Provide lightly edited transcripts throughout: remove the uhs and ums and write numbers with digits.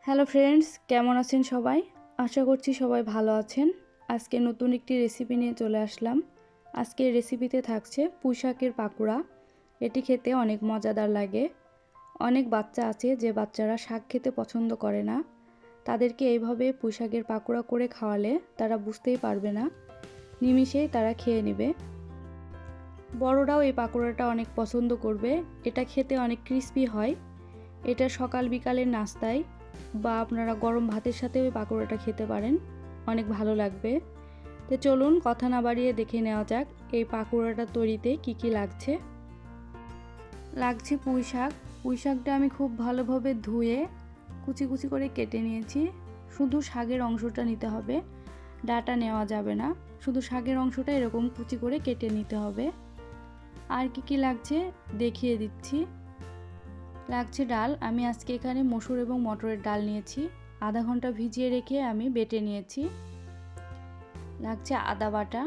Hello friends, কেমন আছেন সবাই? আশা করছি সবাই ভালো আছেন। আজকে নতুন একটি রেসিপি নিয়ে চলে আসলাম। আজকের রেসিপিতে থাকছে পুঁই শাকের পাকোড়া। এটি খেতে অনেক মজাদার লাগে। অনেক বাচ্চা আছে যে বাচ্চারা শাক খেতে পছন্দ করে না। তাদেরকে এইভাবে পুঁই শাকের পাকোড়া করে খাওয়ালে তারা বুঝতেই পারবে না, নিমিষেই তারা খেয়ে নেবে। বড়রাও এই পাকোড়াটা অনেক পছন্দ করবে। এটা খেতে অনেক ক্রিস্পি হয়। এটা সকাল বিকালের নাস্তায় বা আপনারা গরম ভাতের সাথেও এই পাকোড়াটা খেতে পারেন, অনেক ভালো লাগবে। তো চলুন কথা না বাড়িয়ে দেখে নেওয়া যাক এই পাকোড়াটা তৈরিতে কি কি লাগছে। লাগছে পুঁই শাক। পুঁই শাকটা আমি খুব ভালোভাবে ধুয়ে কুচি কুচি করে কেটে নিয়েছি। শুধু শাকের অংশটা নিতে হবে, ডাঁটা নেওয়া যাবে না। শুধু শাকের অংশটা এরকম কুচি করে কেটে নিতে হবে। আর কি কি লাগছে দেখিয়ে দিচ্ছি। লাগছে ডাল। আমি আজকে এখানে মসুর এবং মটরের ডাল নিয়েছি। আধা ঘন্টা ভিজিয়ে রেখে আমি বেটে নিয়েছি। লাগছে আদা বাটা,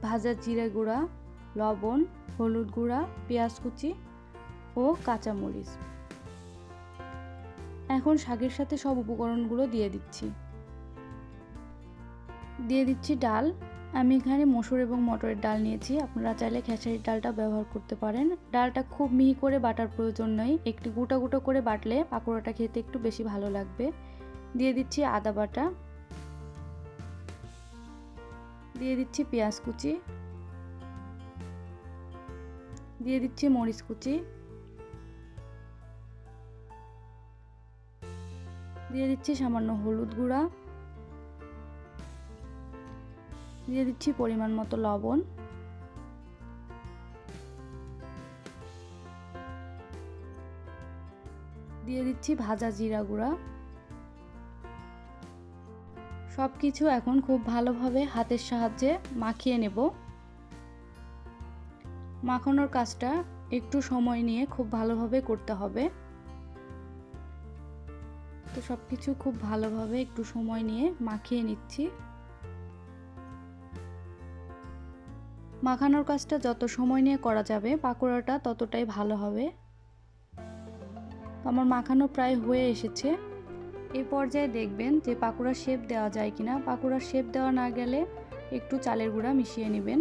ভাজা জিরা গুঁড়া, লবণ, হলুদ গুঁড়া, পেঁয়াজ কুচি ও কাঁচামরিচ। এখন শাকের সাথে সব উপকরণগুলো দিয়ে দিচ্ছি ডাল। আমি এখানে মসুর এবং মটরের ডাল নিয়েছি। আপনারা চাইলে খেসারির ডালটা ব্যবহার করতে পারেন। ডালটা খুব মিহি করে বাটার প্রয়োজন নেই, একটু গুঁটো গুঁটো করে বাটলে পাকোড়াটা খেতে একটু বেশি ভালো লাগবে। দিয়ে দিচ্ছি আদা বাটা, দিয়ে দিচ্ছি পেঁয়াজ কুচি, দিয়ে দিচ্ছি মরিচ কুচি, দিয়ে দিচ্ছি সামান্য হলুদ গুঁড়া, দিয়ে দিচ্ছি পরিমাণ মতো লবণ, দিয়ে দিচ্ছি ভাজা জিরা গুঁড়া। সব কিছু এখন খুব ভালোভাবে হাতের সাহায্যে মাখিয়ে নেব। মাখানোর কাজটা একটু সময় নিয়ে খুব ভালোভাবে করতে হবে। তো সব কিছু খুব ভালোভাবে একটু সময় নিয়ে মাখিয়ে নিচ্ছি। মাখানোর কাজটা যত সময় নিয়ে করা যাবে পাকোড়াটা ততটাই ভালো হবে। আমার মাখানো প্রায় হয়ে এসেছে। এই পর্যায়ে দেখবেন যে পাকোড়ার শেপ দেওয়া যায় কিনা। পাকোড়ার শেপ দেওয়া না গেলে একটু চালের গুঁড়া মিশিয়ে নেবেন।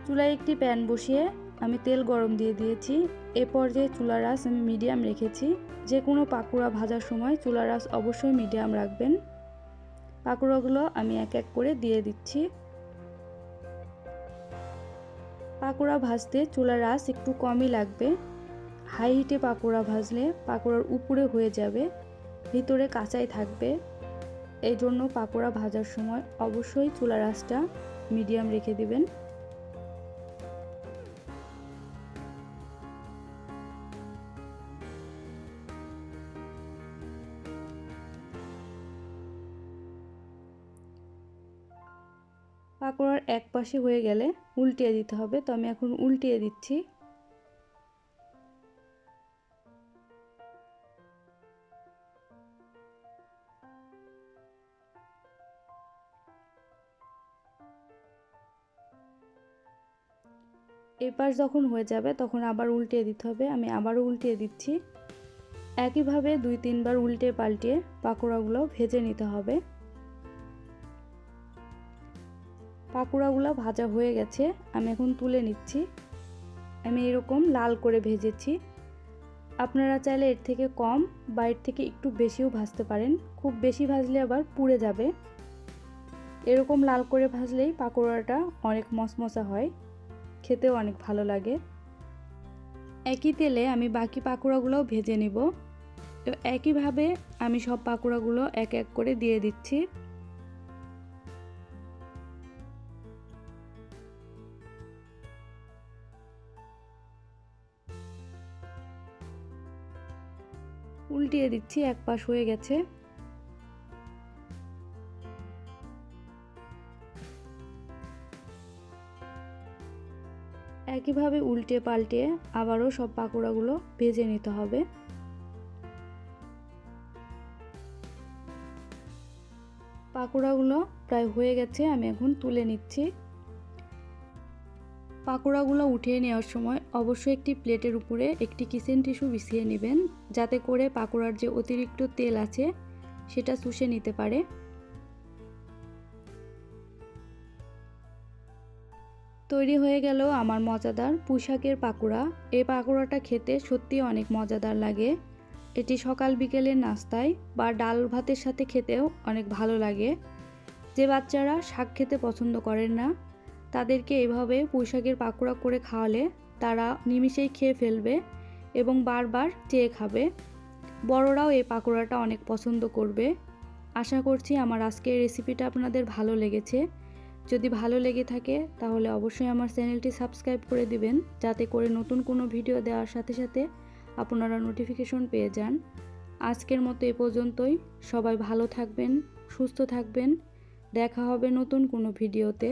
চুলায় একটি প্যান বসিয়ে আমি তেল গরম দিয়ে দিয়েছি। এ পর্যায়ে চুলার আঁচ আমি মিডিয়াম রেখেছি। যে কোনো পাকোড়া ভাজার সময় চুলার আঁচ অবশ্যই মিডিয়াম রাখবেন। পাকোড়াগুলো আমি এক এক করে দিয়ে দিচ্ছি। পাকোড়া ভাজতে চুলার আঁচ একটু কমই লাগবে। হাই হিটে পাকোড়া ভাজলে পাকোড়ার উপরে হয়ে যাবে, ভিতরে কাঁচাই থাকবে। এই জন্য পাকোড়া ভাজার সময় অবশ্যই চুলার আঁচটা মিডিয়াম রেখে দিবেন। পাকোড়ার এক পাশে হয়ে গেলে উল্টিয়ে দিতে হবে। তো আমি এখন উল্টিয়ে দিচ্ছি। এপাশ যখন হয়ে যাবে তখন আবার উল্টিয়ে দিতে হবে। আমি আবারও উল্টিয়ে দিচ্ছি। একইভাবে 2-3 বার উল্টে পাল্টিয়ে পাকোড়াগুলো ভেজে নিতে হবে। পাকোড়াগুলো ভাজা হয়ে গেছে, আমি এখন তুলে নিচ্ছি। আমি এরকম লাল করে ভেজেছি। আপনারা চাইলে এর থেকে কম বা এর থেকে একটু বেশিও ভাজতে পারেন। খুব বেশি ভাজলে আবার পুড়ে যাবে। এরকম লাল করে ভাজলেই পাকোড়াটা অনেক মচমচা হয়, খেতেও অনেক ভালো লাগে। একই তেলে আমি বাকি পাকোড়াগুলোও ভেজে নেব। তো একইভাবে আমি সব পাকোড়াগুলো এক এক করে দিয়ে দিচ্ছি। উল্টিয়ে দিচ্ছি, এক পাশ হয়ে গেছে। একইভাবে উল্টে পাল্টে আবারও সব পাকোড়াগুলো ভেজে নিতে হবে। পাকোড়াগুলো প্রায় হয়ে গেছে, আমি এখন তুলে নিচ্ছি। পাকোড়াগুলো উঠিয়ে নেওয়ার সময় অবশ্যই একটি প্লেটের উপরে একটি কিচেন টিস্যু বিছিয়ে নেবেন, যাতে করে পাকোড়ার যে অতিরিক্ত তেল আছে সেটা শুষে নিতে পারে। তৈরি হয়ে গেল আমার মজাদার পুঁই শাকের পাকোড়া। এই পাকোড়াটা খেতে সত্যিই অনেক মজাদার লাগে। এটি সকাল বিকেলের নাস্তায় বা ডাল ভাতের সাথে খেতেও অনেক ভালো লাগে। যে বাচ্চারা শাক খেতে পছন্দ করেন না তাদেরকে এভাবে পুঁই শাকের পাকোড়া করে খাওয়ালে তারা নিমিষেই খেয়ে ফেলবে এবং বারবার চেয়ে খাবে। বড়রাও এই পাকোড়াটা অনেক পছন্দ করবে। আশা করছি আমার আজকের রেসিপিটা আপনাদের ভালো লেগেছে। যদি ভালো লেগে থাকে তাহলে অবশ্যই আমার চ্যানেলটি সাবস্ক্রাইব করে দিবেন, যাতে করে নতুন কোনো ভিডিও দেওয়ার সাথে সাথে আপনারা নোটিফিকেশন পেয়ে যান। আজকের মতো এ পর্যন্তই। সবাই ভালো থাকবেন, সুস্থ থাকবেন। দেখা হবে নতুন কোনো ভিডিওতে।